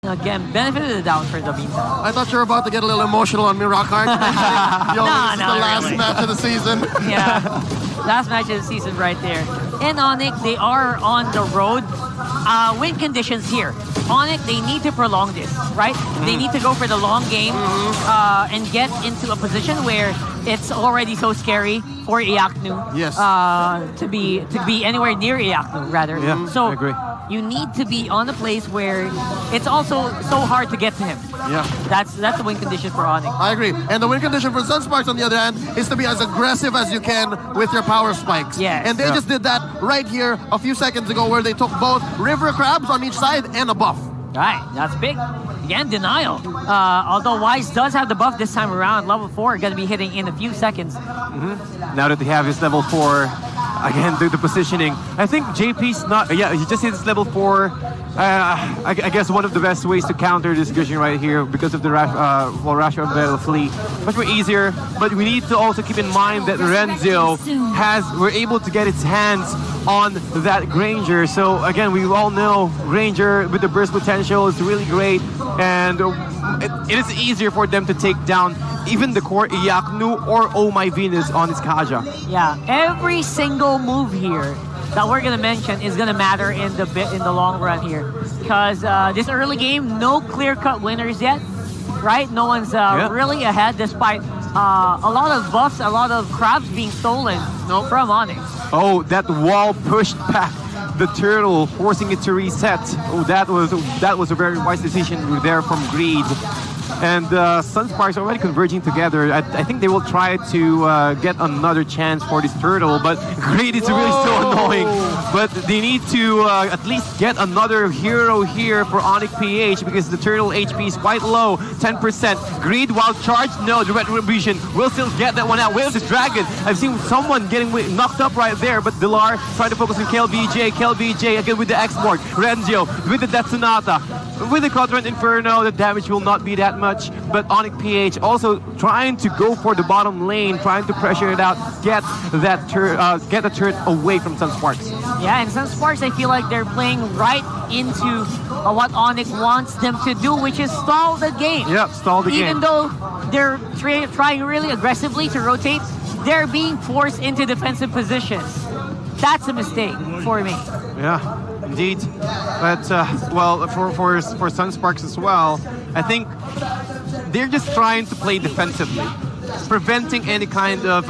Again, benefit of the doubt for the meantime. I thought you were about to get a little emotional on me, Rockhart. Yo, this is the last really. match of the season. Yeah, last match of the season right there. In Onic, they are on the road. Win conditions here. Onic, they need to prolong this, right? They need to go for the long game and get into a position where it's already so scary for Iaknu. Yes. To be anywhere near Iaknu, rather. Yeah, so I agree. you need to be on a place where it's also so hard to get to him. Yeah. That's the win condition for Onic. I agree. And the win condition for Sunsparks, on the other hand, is to be as aggressive as you can with your power spikes. Yes. And they just did that right here a few seconds ago, where they took both river crabs on each side and a buff. Right, that's big. Again, denial. Although Wise does have the buff this time around, level 4 going to be hitting in a few seconds. Now that they have his level 4, again, the positioning. I think JP's not... Yeah, he just hit his level 4. I guess one of the best ways to counter this Gushing right here, because of the Rash of Battle Fleet. Much more easier, but we need to also keep in mind that Renzio were able to get its hands on that Granger. So again, we all know Granger with the burst potential is really great, and it is easier for them to take down even the core Iaknu or Oh My Venus on its Kaja. Yeah, every single move here that we're gonna mention is gonna matter in the long run here, because this early game, no clear-cut winners yet, right? No one's really ahead, despite a lot of buffs, a lot of crabs being stolen from Onyx. Oh, that wall pushed back the turtle, forcing it to reset. Oh, that was a very wise decision there from Greed. And Sunsparks are already converging together. I think they will try to get another chance for this turtle, but Greed is really so annoying. But they need to at least get another hero here for Onic PH, because the turtle HP is quite low, 10%. Greed while charged, no, the Retribution will still get that one out. Where's this dragon? I've seen someone getting knocked up right there, but Dilar trying to focus on KLBJ again with the X-Borg. Renzio with the Death Sonata. With the Quadrant Inferno, the damage will not be that much, but Onic PH also trying to go for the bottom lane, trying to pressure it out, get the turret away from Sunsparks. Yeah, and Sunsparks, I feel like they're playing right into what Onic wants them to do, which is stall the game. Yep, stall the game. Even though they're trying really aggressively to rotate, they're being forced into defensive positions. That's a mistake for me. Yeah. Indeed, but well, for Sunsparks as well, I think they're just trying to play defensively, preventing any kind of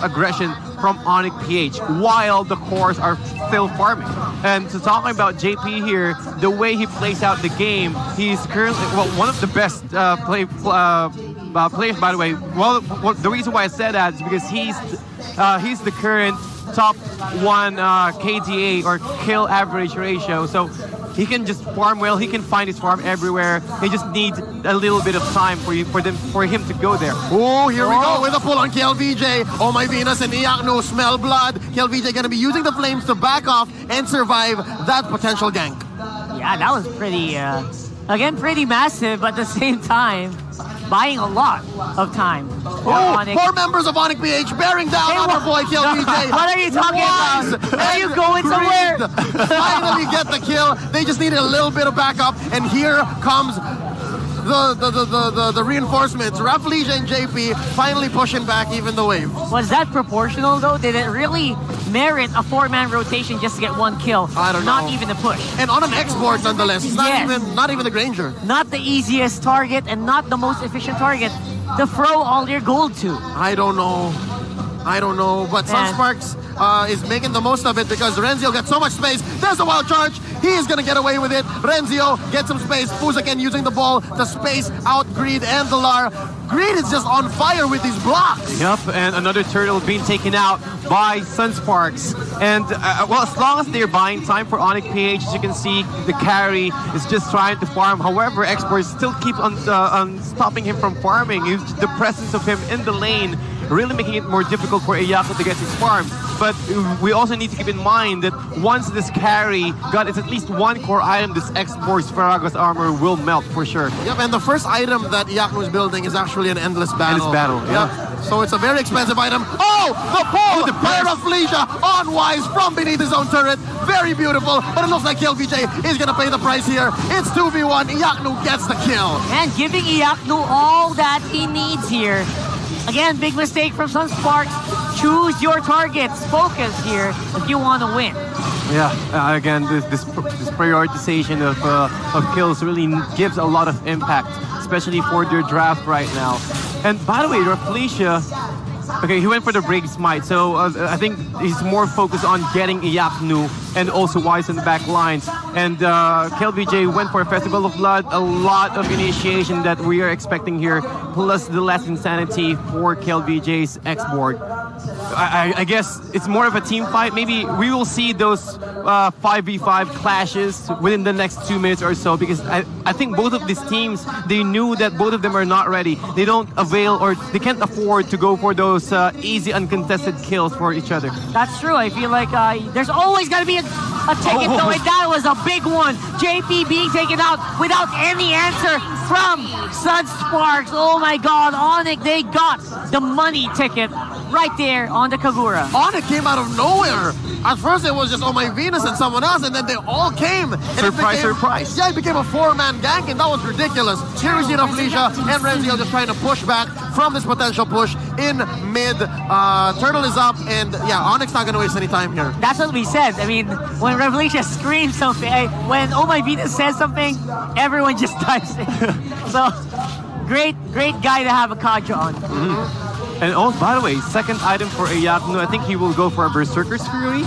aggression from Onic PH while the cores are still farming. And so talking about JP here, the way he plays out the game, he's currently one of the best players, by the way. Well, the reason why I said that is because he's the current top 1 KDA or kill average ratio, so he can just farm well. He can find his farm everywhere. He just needs a little bit of time for him to go there. Oh, here we go with a pull on KLVJ. Oh My Venus and Iakno smell blood. KLVJ gonna be using the flames to back off and survive that potential gank. Yeah, that was pretty, again, pretty massive, but at the same time, buying a lot of time. Oh, 4 members of Onic PH bearing down on our boy KLVJ. What are you talking about? Are you going somewhere? Finally get the kill. They just needed a little bit of backup, and here comes the reinforcements. Raflesia and JP finally pushing back even the wave. Was that proportional though? Did it really merit a 4-man rotation just to get 1 kill? I don't know. Not even a push. And on an export nonetheless. It's Yes. not even the Granger. Not the easiest target and not the most efficient target to throw all your gold to. I don't know. But Sunsparks is making the most of it, because Renzio gets so much space. There's a wild charge. He is going to get away with it. Renzio gets some space. Fuzaken using the ball to space out Greed and Dilar. Greed is just on fire with these blocks. Yep, and another turtle being taken out by Sunsparks. And, well, as long as they're buying time for Onic PH, as you can see, the carry is just trying to farm. However, exports still keep on stopping him from farming. The presence of him in the lane really making it more difficult for Ayako to get his farm. But we also need to keep in mind that once this carry got at least 1 core item, this X-Force Faragos armor will melt for sure. Yep, and the first item that Ayako is building is actually an endless battle. Endless battle, yeah. So it's a very expensive item. Oh, the pull! The pair of Felicia on Wise from beneath his own turret. Very beautiful, but it looks like KLBJ is going to pay the price here. It's 2v1. Iaknu gets the kill. And giving Iaknu all that he needs here. Again, big mistake from Sunsparks. Choose your targets. Focus here if you want to win. Yeah, again, this prioritization of kills really gives a lot of impact, especially for their draft right now. And by the way, Felicia, okay, he went for the Brave Smite, so I think he's more focused on getting Iaknu and also Wise in the back lines. And KLBJ went for a Festival of Blood, a lot of initiation that we are expecting here, plus the less insanity for KLBJ's X-board. I guess it's more of a team fight. Maybe we will see those 5v5 clashes within the next 2 minutes or so, because I think both of these teams, they knew that both of them are not ready. They don't avail, or they can't afford to go for those easy uncontested kills for each other. That's true. I feel like there's always got to be a ticket though, and that was a big one. JP being taken out without any answer from Sunsparks. Oh my god, Onic, they got the money ticket right there on the Kagura. Onic came out of nowhere. At first it was just Oh My Venus and someone else, and then they all came. And surprise, surprise. Yeah, it became a 4-man gank, and that was ridiculous. Here we see Felicia and Renziel just trying to push back from this potential push in mid. Turtle is up, and yeah, Onic's not going to waste any time here. That's what we said. I mean, when Revelation screams something, when Oh My Venus says something, everyone just dives in. So, great guy to have a Kaja on. And oh, by the way, second item for Iaknu, I think he will go for a Berserker's Fury,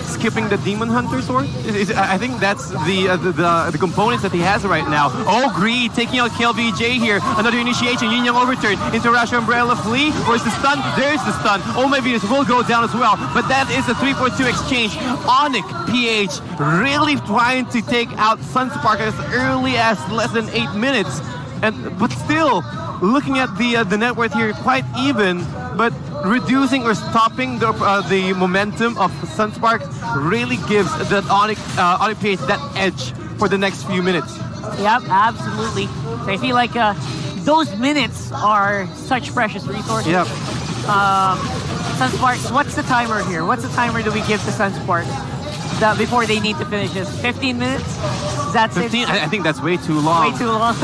skipping the Demon Hunter sword. I think that's the components that he has right now. Oh, Greed taking out KLBJ here. Another initiation, Yin Yang overturn into Russia Umbrella Flee. Where's the stun? There's the stun. Oh My Venus will go down as well. But that is a 3-4-2 exchange. Onic PH really trying to take out Sunspark as early as less than 8 minutes. But still, looking at the net worth here, quite even, but reducing or stopping the momentum of Sunspark really gives that Onic PH that edge for the next few minutes. Yep, absolutely. So I feel like those minutes are such precious resources. Yep. Sunspark, what's the timer here? What's the timer do we give to Sunspark before they need to finish this? 15 minutes? That's 15? it? I think that's way too long. Way too long.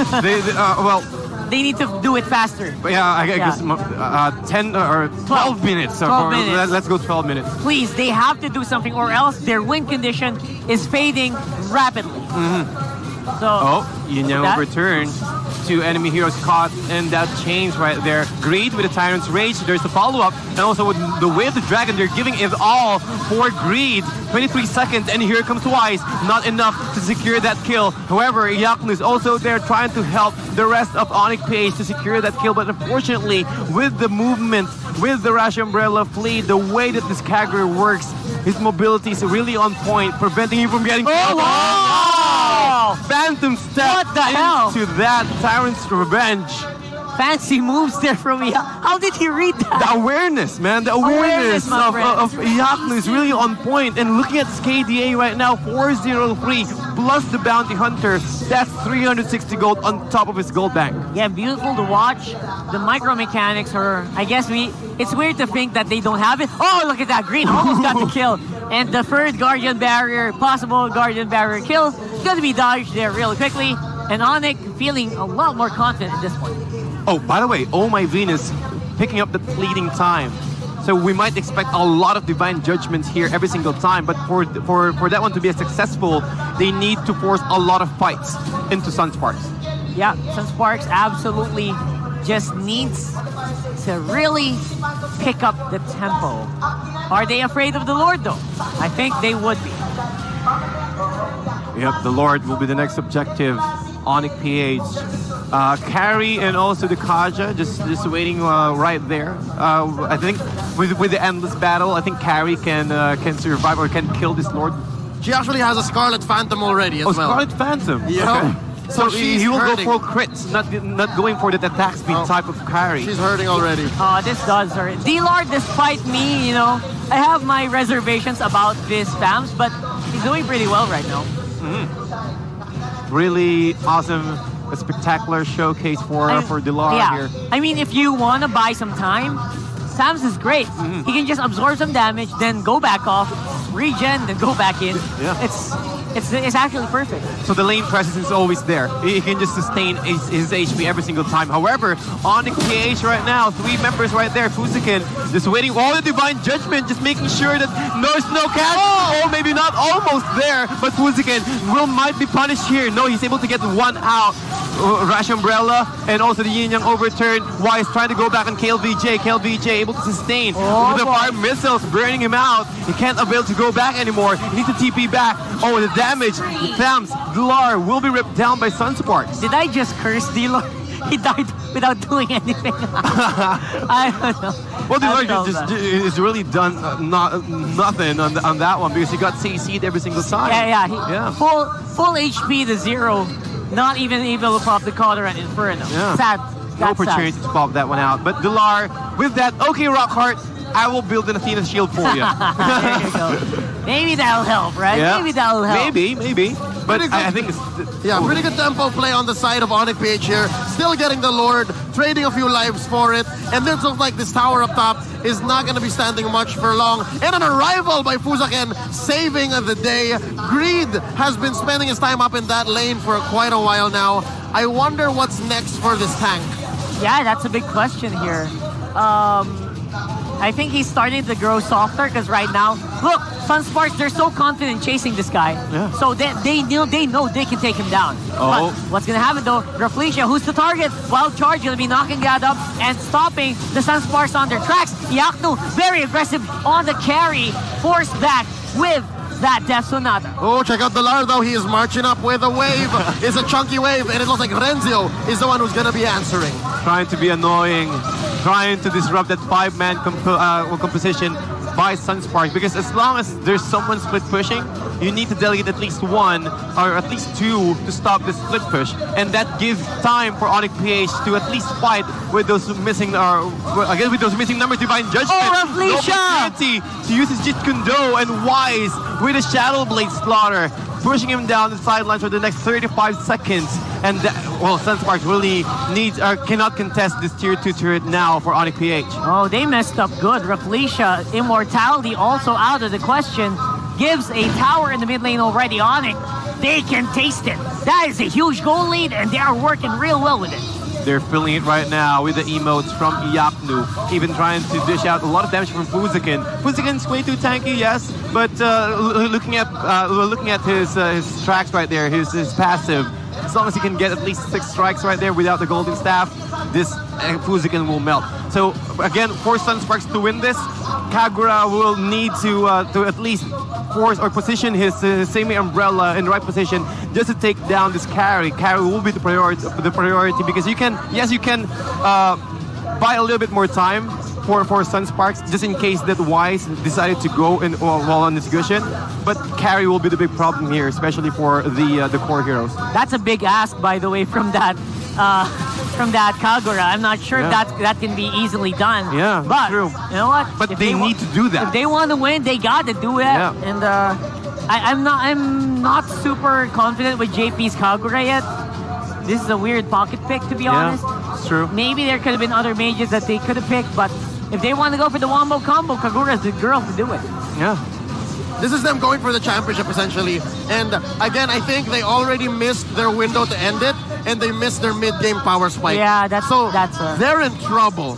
They need to do it faster. But yeah, I guess 10 or 12 minutes. 12 minutes. Let's go 12 minutes. Please, they have to do something, or else their win condition is fading rapidly. So, Yin Yang overturn. 2 enemy heroes caught in that chains right there. Greed with the Tyrant's Rage. There's the follow-up. And also with the Way of the Dragon, they're giving it all for Greed. 23 seconds, and here comes Wise. Not enough to secure that kill. However, Iaknu is also there trying to help the rest of Onic PH to secure that kill. But unfortunately, with the movement, with the Rush Umbrella Fleet, the way that this Kagura works, his mobility is really on point, preventing him from getting... Oh, wow! Phantom step into that Tyrant's Revenge. Fancy moves there from Iaknu. How did he read that? The awareness, man. The awareness of Iaknu is really on point. And looking at this KDA right now, 403 plus the Bounty Hunter. That's 360 gold on top of his gold bank. Yeah, beautiful to watch. The micro mechanics are, I guess it's weird to think that they don't have it. Oh, look at that. Green almost got the kill. And the third Guardian Barrier, possible Guardian Barrier kill, is going to be dodged there really quickly. And Onic feeling a lot more confident at this point. Oh, by the way, Oh My Venus picking up the fleeting time. So we might expect a lot of divine judgments here every single time, but for that one to be successful, they need to force a lot of fights into Sunsparks. Yeah, Sunsparks absolutely just needs to really pick up the tempo. Are they afraid of the Lord though? I think they would be. Yep, the Lord will be the next objective. Onic PH. Carry and also the Kaja just waiting right there. I think with the endless battle, I think Carry can survive or can kill this Lord. She actually has a Scarlet Phantom already as well. Scarlet Phantom. Yeah. Okay. So he will go for crits, not going for the attack speed type of Carry. She's hurting already. This does hurt. D-Lord, despite me, I have my reservations about this FAMS, but he's doing pretty well right now. Really awesome a spectacular showcase for Dilar yeah. here. I mean, if you want to buy some time, Sam's is great. He can just absorb some damage, then go back off, regen, then go back in. Yeah. It's actually perfect. So the lane presence is always there. He can just sustain his HP every single time. However, Onic PH right now, 3 members right there. Fuzikin just waiting all the Divine Judgment, just making sure that there's no catch. Oh, maybe not almost there, but Fuzikin might be punished here. No, he's able to get one out. Rash Umbrella and also the Yin Yang overturn. Wise trying to go back on KLVJ. KLVJ able to sustain. With the fire missiles burning him out. He can't avail to go back anymore. He needs to TP back. Oh, the damage. The Thams, Dilar will be ripped down by Sunsparks. Did I just curse Dilar? He died without doing anything. I don't know. Well, Dilar just is really done nothing on that one because he got CC'd every single time. Yeah. Full HP to 0. Not even able to pop the Calder and Inferno. Yeah. Sad. No opportunity to pop that one out. But Dilar, with that, okay, Rockhart, I will build an Athena shield for you. There you go. Maybe that'll help, right? Yeah. Maybe that'll help. Maybe. But I think it's... pretty good tempo play on the side of Onic PH here. Still getting the Lord, trading a few lives for it. And this looks like this tower up top is not going to be standing much for long. And an arrival by Fuzaken saving the day. Greed has been spending his time up in that lane for quite a while now. I wonder what's next for this tank. Yeah, that's a big question here. I think he's starting to grow softer because right now, look, Sunsparks, they're so confident chasing this guy. Yeah. So they know they can take him down. Oh. But what's going to happen though, Rafflesia, who's the target? Wild Charge going to be knocking that up and stopping the Sunsparks on their tracks. Yaknu, very aggressive on the carry, forced back with that Death Sonata. Oh, check out Dilar though. He is marching up with a wave. It's a chunky wave, and it looks like Renzio is the one who's going to be answering. Trying to be annoying, trying to disrupt that 5-man composition by Sunspark, because as long as there's someone split pushing, you need to delegate at least 1 or at least 2 to stop the split push, and that gives time for Onic PH to at least fight with those missing with those missing numbers. Divine Judgment. Oh, Rafflesia! No opportunity to use his Jeet Kune Do, and Wise with a Shadow Blade Slaughter, pushing him down the sidelines for the next 35 seconds. And Sunsparks really cannot contest this tier 2 turret now for Onic PH. Oh, they messed up good. Rafflesia, Immortality also out of the question. Gives a tower in the mid lane already on it. They can taste it. That is a huge goal lead, and they are working real well with it. They're feeling it right now with the emotes from Yaknu. Even trying to dish out a lot of damage from Fuzikin. Fuzikin's way too tanky, yes, but looking at his tracks right there, his passive, as long as he can get at least 6 strikes right there without the golden staff, this Fuzikin will melt. So again, for Sunsparks to win this, Kagura will need to at least force or position his semi-umbrella in the right position just to take down this carry. Carry will be the priority because you can buy a little bit more time for Sunsparks just in case that Wise decided to go while on this cushion. But carry will be the big problem here, especially for the core heroes. That's a big ask, by the way, from that Kagura. I'm not sure if that can be easily done. Yeah, but true. You know what? But they need to do that. If they want to win, they got to do it. Yeah. And I'm not super confident with JP's Kagura yet. This is a weird pocket pick, to be honest. It's true. Maybe there could have been other mages that they could have picked, but if they want to go for the wombo combo, Kagura is the girl to do it. Yeah. This is them going for the championship, essentially. And again, I think they already missed their window to end it, and they missed their mid-game power spike. Yeah, they're in trouble.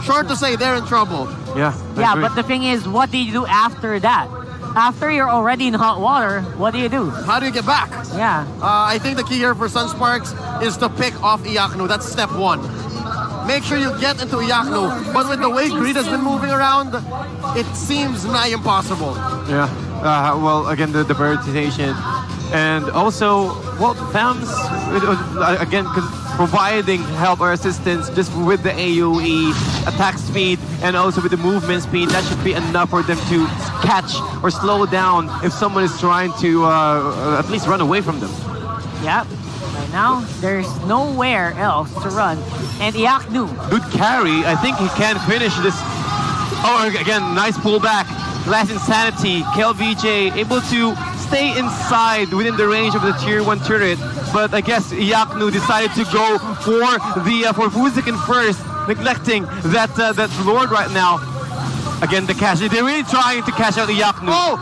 Short to say, they're in trouble. Yeah. Yeah, but the thing is, what do you do after that? After you're already in hot water, what do you do? How do you get back? Yeah. I think the key here for Sunsparks is to pick off Iaknu. That's step 1. Make sure you get into Iaknu. But with the way Greed has been moving around, it seems nigh impossible. Yeah. Well, again, the prioritization. And also, Thams, again, providing help or assistance just with the AoE attack speed and also with the movement speed. That should be enough for them to catch or slow down if someone is trying to at least run away from them. Yep. Right now, there's nowhere else to run. And Iaknu. Good carry. I think he can finish this. Oh, again, nice pullback. Last Insanity. KLVJ able to stay inside within the range of the tier 1 turret, but I guess Yaknu decided to go for Fuzakin first, neglecting that Lord right now. Again, the cash. They're really trying to cash out the Yaknu. No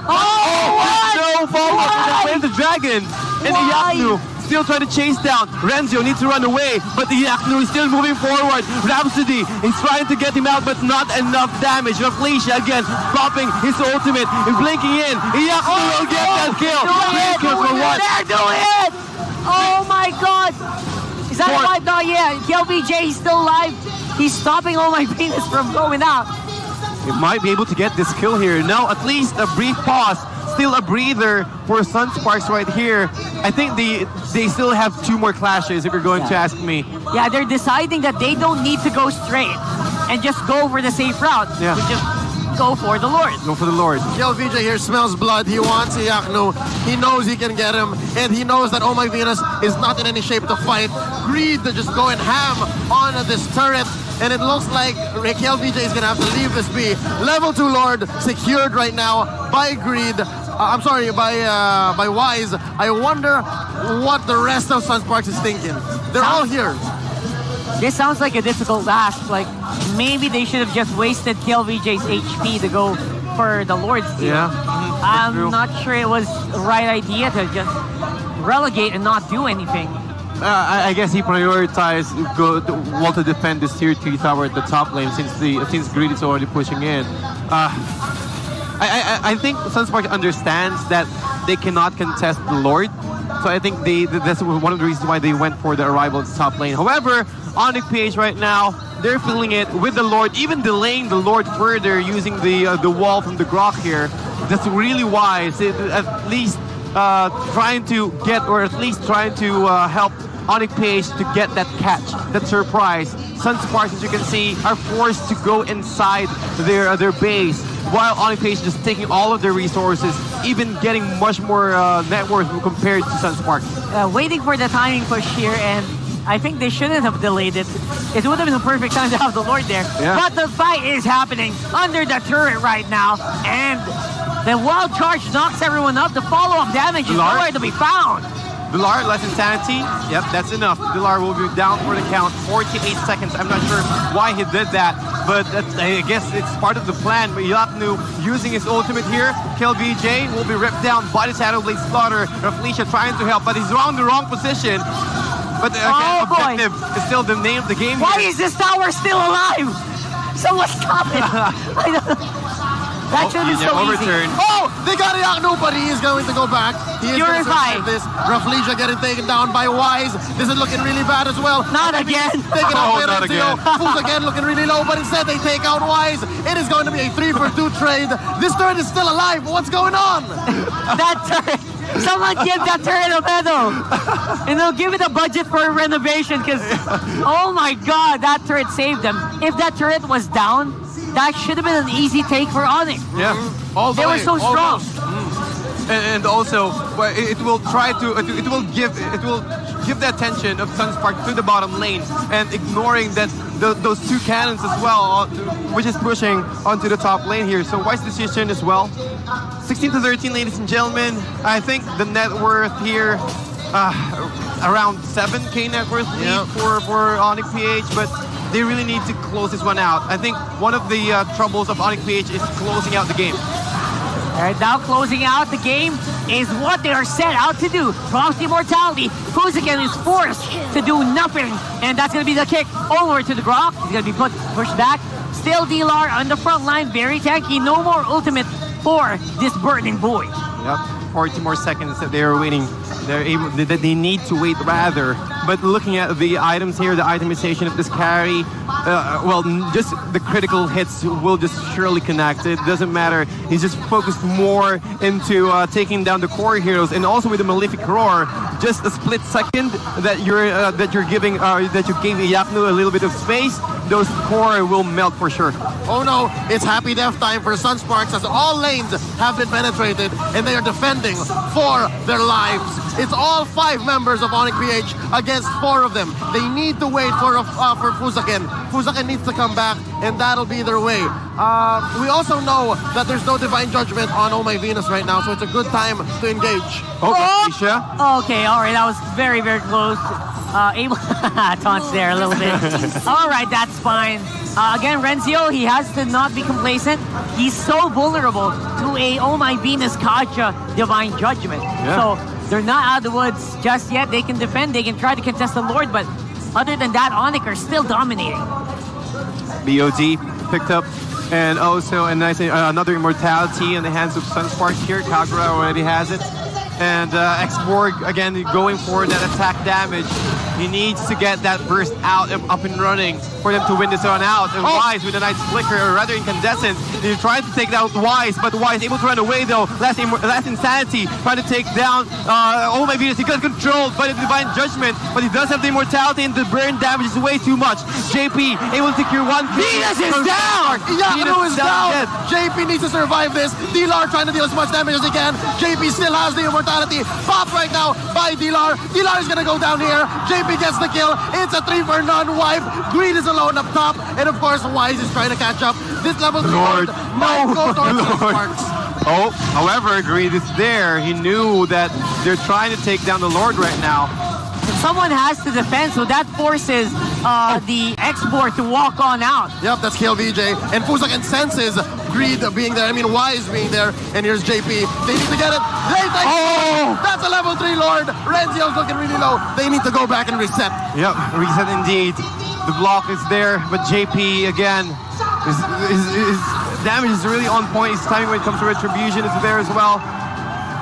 follow-up with the dragon. And the Yaknu still trying to chase down. Renzio needs to run away, but the Yaknu is still moving forward. Rhapsody is trying to get him out, but not enough damage. Raflesia again popping his ultimate and blinking in. Yaknu will get that kill. They're doing it! Oh my god! Is that alive? Not yet. KLVJ is still alive. He's stopping all my Venus from going out. It might be able to get this kill here. Now, at least a brief pause. Still a breather for Sunsparks right here. I think they still have 2 more clashes, if you're going to ask me. Yeah, they're deciding that they don't need to go straight and just go for the safe route. Yeah. To just go for the Lord. Go for the Lord. KLVJ here smells blood. He wants Yaknu. He knows he can get him. And he knows that Oh My Venus is not in any shape to fight. Greed to just go and ham on this turret. And it looks like KLVJ is going to have to leave this be. Level 2 Lord secured right now by Greed. I'm sorry, by Wise. I wonder what the rest of Sunsparks is thinking. They're all here. This sounds like a difficult ask. Like, maybe they should have just wasted KLVJ's HP to go for the Lord's team. Yeah. I'm not sure it was the right idea to just relegate and not do anything. I guess he prioritized to defend this tier 3 tower at the top lane since Greed is already pushing in. I think Sunspark understands that they cannot contest the Lord, so I think that's one of the reasons why they went for the arrival at the top lane. However, Onic PH right now, they're feeling it with the Lord, even delaying the Lord further using the wall from the Grok here. That's really wise. At least trying to get, or at least trying to help Onic PH to get that catch, that surprise. Sunsparks, as you can see, are forced to go inside their base, while Onic PH just taking all of their resources, even getting much more net worth compared to Sunsparks. Waiting for the timing push here, and I think they shouldn't have delayed it. It would have been the perfect time to have the Lord there. Yeah. But the fight is happening under the turret right now, and the wild charge knocks everyone up. The follow-up damage is nowhere to be found. Villar, less insanity. Yep, that's enough. Villar will be down for the count. 48 seconds. I'm not sure why he did that, but I guess it's part of the plan. But Yaknu using his ultimate here. KLVJ will be ripped down by the Shadow Blade Slaughter. Raflesia trying to help, but he's on the wrong position. But again, objective is still the name of the game. Why is this tower still alive? Someone stop it. That should be so overturned. easy. Oh, they got Yaknu, but he is going to go back. He is going to survive this. Raflesia getting taken down by Wise. This is looking really bad as well. Not again. Taking out not again. Fools again looking really low, but instead they take out Wise. It is going to be a 3-for-2 trade. This turret is still alive. What's going on? That turret. Someone give that turret a medal. And they'll give it a budget for renovation because, oh my god, that turret saved them. If that turret was down, that should have been an easy take for Onic. Yeah, They were so strong. And also, it will try to it will give the attention of Sunspark to the bottom lane and ignoring that those 2 cannons as well, which is pushing onto the top lane here. So wise decision as well. 16-13, ladies and gentlemen. I think the net worth here around 7K net worth lead for Onic PH, but they really need to close this one out. I think one of the troubles of Onic PH is closing out the game. All right, now closing out the game is what they are set out to do. Frost Immortality. Fuzakin is forced to do nothing, and that's going to be the kick over to the Grok. He's going to be pushed back. Still D-Lar on the front line, very tanky. No more ultimate for this burning boy. Yep, 40 more seconds that they are waiting. They need to wait rather. But looking at the items here, the itemization of this carry, well, just the critical hits will just surely connect. It doesn't matter. He's just focused more into taking down the core heroes, and also with the Malefic Roar, just a split second that you gave Yaknu a little bit of space, those core will melt for sure. Oh no, it's happy death time for Sunsparks as all lanes have been penetrated and they are defending for their lives. It's all 5 members of Onic PH against 4 of them. They need to wait for Fuzakin Fusaken needs to come back, and that'll be their way. We also know that there's no Divine Judgment on Oh My Venus right now, so it's a good time to engage. Alicia. Okay, all right, that was very, very close. Able taunts there a little bit. All right, that's fine. Again, Renzio, he has to not be complacent. He's so vulnerable to a Oh My Venus Kacha Divine Judgment. Yeah. So they're not out of the woods just yet. They can defend, they can try to contest the Lord, but other than that, Onic are still dominating. BOD picked up, and also a nice another immortality in the hands of Sunsparks here. Kagura already has it. And X-Borg, again, going for that attack damage. He needs to get that burst out and up and running for them to win this one out. And Wise with a nice flicker, or rather incandescent. He's trying to take out Wise, but Wise able to run away though. Last Insanity trying to take down Oh My Venus. He got controlled by the Divine Judgment, but he does have the immortality, and the burn damage is way too much. JP able to secure one kill. Venus is down! Yeah, Venus is down! JP needs to survive this. D-Lar trying to deal as much damage as he can. JP still has the immortality. Popped right now by D-Lar. D-Lar is gonna go down here. JP gets the kill. It's a 3-for-none wipe. Greed is alone up top. And of course, Wise is trying to catch up. This level 3 Lord. might go towards Lord. Sunsparks. Oh, however, Greed is there. He knew that they're trying to take down the Lord right now. Someone has to defend, so that forces the X-Borg to walk on out. Yep, that's KLVJ. And Fusaken senses Greed being there. I mean, Wise being there. And here's JP. They need to get it. That's a level 3 Lord. Renzio's looking really low. They need to go back and reset. Yep, reset indeed. The block is there, but JP again, his damage is really on point. His timing when it comes to retribution is there as well.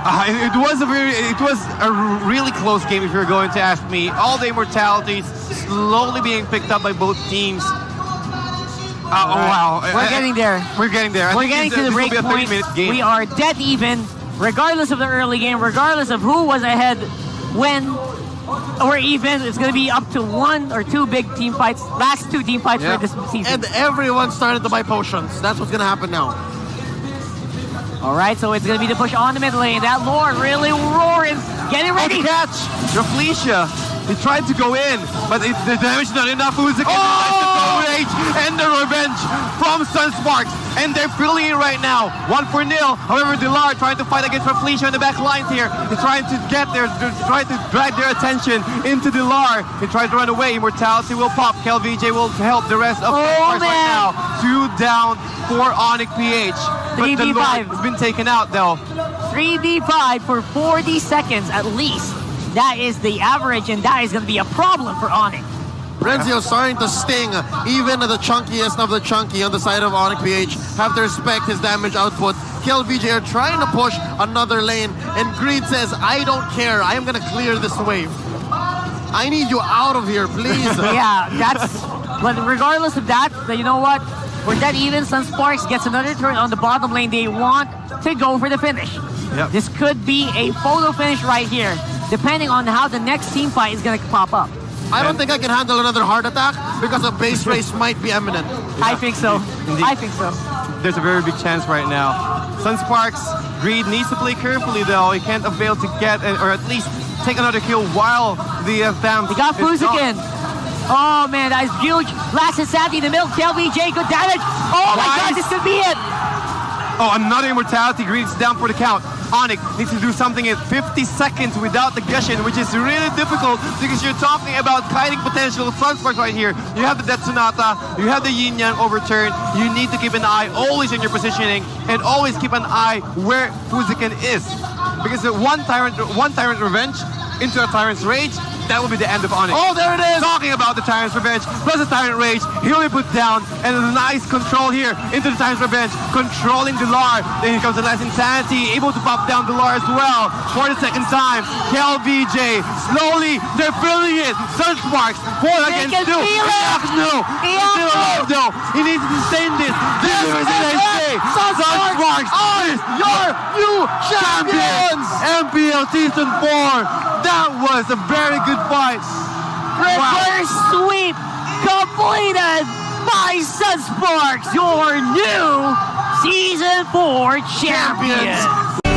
It was a really close game, if you're going to ask me. All the immortalities slowly being picked up by both teams. Wow. We're getting there. We're getting there. We're getting to the break point. We are dead even, regardless of the early game, regardless of who was ahead when we're even. It's going to be up to 1 or 2 big team fights, last 2 team fights for this season. And everyone started to buy potions. That's what's going to happen now. All right, so it's going to be the push on the mid lane. That Lord really roaring, getting ready. Catch! Rafflesia, he tried to go in, but the damage is not enough. Who's again the rage and the revenge from Sunsparks, and they're filling it right now. 1-0. However, Dilar trying to fight against Rafflesia in the back lines here. He's trying to get there, trying to drag their attention into Dilar. He tries to run away. Immortality will pop. KLVJ will help the rest of Sunsparks right now. 2 down for Onic PH. But the Lord has been taken out though. 3v5 for 40 seconds at least. That is the average, and that is going to be a problem for Onic. Renzio starting to sting even the chunkiest of the chunky on the side of Onic PH. Have to respect his damage output. KLVJ are trying to push another lane, and Greed says, I don't care. I am going to clear this wave. I need you out of here, please. Yeah, that's... But regardless of that, you know what? We're dead even. Sunsparks gets another turn on the bottom lane. They want to go for the finish. Yep. This could be a photo finish right here, depending on how the next team fight is going to pop up. I don't think I can handle another heart attack because a base race might be imminent. I think so. Indeed. I think so. There's a very big chance right now. Sunsparks, Greed needs to play carefully though. He can't avail to get, or at least take another kill while the Thamp. He got Fusaken. Oh man, that is huge. Last Insanity in the middle. KLVJ, good damage. Oh my God, this could be it. Oh, another immortality. Greed's down for the count. Onic needs to do something in 50 seconds without the Gushin, which is really difficult because you're talking about kiting potential of Sunsparks right here. You have the Death Sonata, you have the Yin Yang overturn. You need to keep an eye always on your positioning and always keep an eye where Fusaken is. Because the one tyrant revenge into a Tyrant's Rage, that will be the end of Onic. Oh, there it is! Talking about the Tyrant's Revenge, plus the Tyrant Rage, he will be put down, and a nice control here into the Tyrant's Revenge, controlling Dilar. Then here comes the last Insanity, able to pop down Dilar as well for the second time. KLVJ, slowly, they're filling it. Sunsparks, 4 against 2. No, he's still alive though. He needs to sustain this. This is the next day. Sunsparks are your new champions! MPL Season 4. That was a very good fight. Reverse sweep completed by Sunsparks, your new Season 4 champions.